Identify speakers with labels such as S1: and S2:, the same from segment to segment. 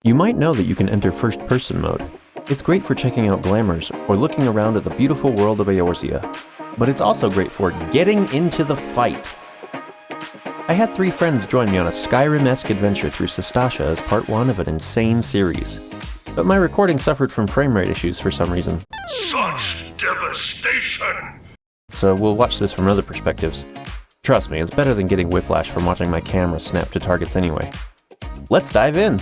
S1: You might know that you can enter first-person mode. It's great for checking out glamours or looking around at the beautiful world of Eorzea. But it's also great for getting into the fight. I had 3 friends join me on a Skyrim-esque adventure through Sastasha as part 1 of an insane series. But my recording suffered from frame rate issues for some reason.
S2: Such devastation!
S1: So we'll watch this from other perspectives. Trust me, it's better than getting whiplash from watching my camera snap to targets anyway. Let's dive in!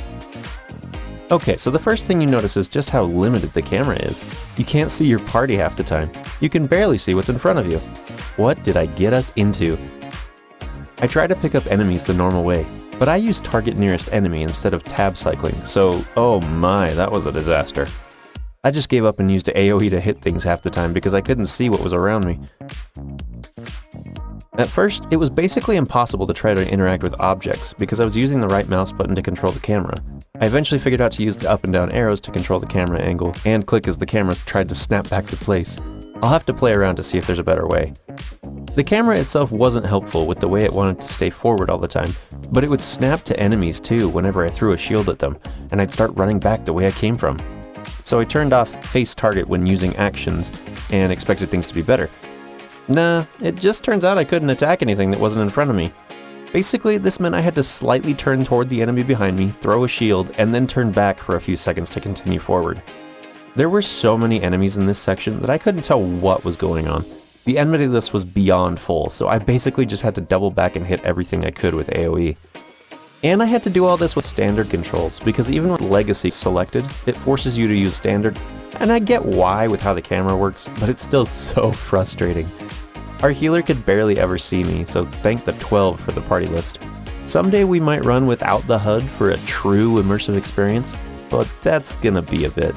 S1: Okay, so the first thing you notice is just how limited the camera is. You can't see your party half the time. You can barely see what's in front of you. What did I get us into? I try to pick up enemies the normal way, but I use target nearest enemy instead of tab cycling, so oh my, that was a disaster. I just gave up and used AoE to hit things half the time because I couldn't see what was around me. At first, it was basically impossible to try to interact with objects because I was using the right mouse button to control the camera. I eventually figured out to use the up and down arrows to control the camera angle, and click as the camera tried to snap back to place. I'll have to play around to see if there's a better way. The camera itself wasn't helpful with the way it wanted to stay forward all the time, but it would snap to enemies too whenever I threw a shield at them, and I'd start running back the way I came from. So I turned off face target when using actions, and expected things to be better. Nah, it just turns out I couldn't attack anything that wasn't in front of me. Basically, this meant I had to slightly turn toward the enemy behind me, throw a shield, and then turn back for a few seconds to continue forward. There were so many enemies in this section that I couldn't tell what was going on. The enemy list was beyond full, so I basically just had to double back and hit everything I could with AoE. And I had to do all this with standard controls, because even with Legacy selected, it forces you to use standard, and I get why with how the camera works, but it's still so frustrating. Our healer could barely ever see me, so thank the 12 for the party list. Someday we might run without the HUD for a true immersive experience, but that's gonna be a bit.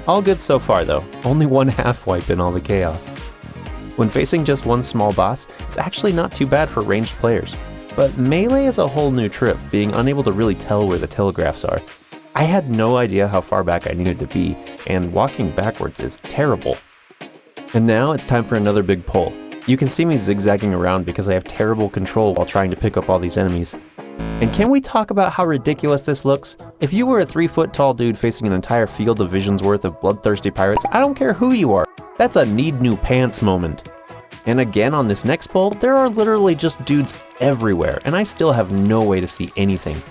S1: All good so far though, only one half wipe in all the chaos. When facing just one small boss, it's actually not too bad for ranged players. But melee is a whole new trip, being unable to really tell where the telegraphs are. I had no idea how far back I needed to be, and walking backwards is terrible. And now it's time for another big pull. You can see me zigzagging around because I have terrible control while trying to pick up all these enemies. And can we talk about how ridiculous this looks? If you were a 3-foot tall dude facing an entire field of visions worth of bloodthirsty pirates, I don't care who you are. That's a need new pants moment. And again on this next pull, there are literally just dudes everywhere, and I still have no way to see anything.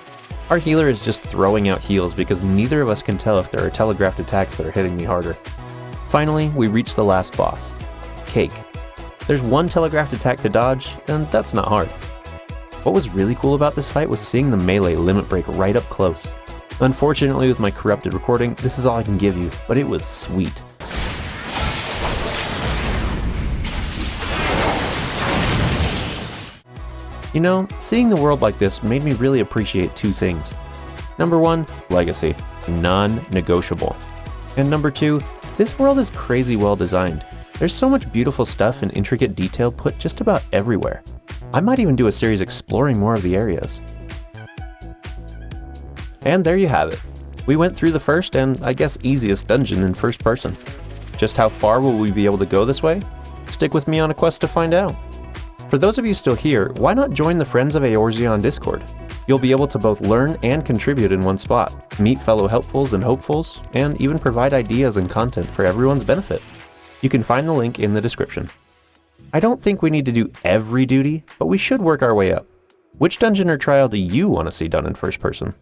S1: Our healer is just throwing out heals because neither of us can tell if there are telegraphed attacks that are hitting me harder. Finally, we reach the last boss, Cake. There's one telegraphed attack to dodge, and that's not hard. What was really cool about this fight was seeing the melee limit break right up close. Unfortunately, with my corrupted recording, this is all I can give you, but it was sweet. You know, seeing the world like this made me really appreciate 2 things. Number 1, legacy, non-negotiable. And number 2, this world is crazy well designed. There's so much beautiful stuff and intricate detail put just about everywhere. I might even do a series exploring more of the areas. And there you have it. We went through the first and, I guess, easiest dungeon in first person. Just how far will we be able to go this way? Stick with me on a quest to find out. For those of you still here, why not join the Friends of Eorzea on Discord? You'll be able to both learn and contribute in one spot, meet fellow helpfuls and hopefuls, and even provide ideas and content for everyone's benefit. You can find the link in the description. I don't think we need to do every duty, but we should work our way up. Which dungeon or trial do you want to see done in first person?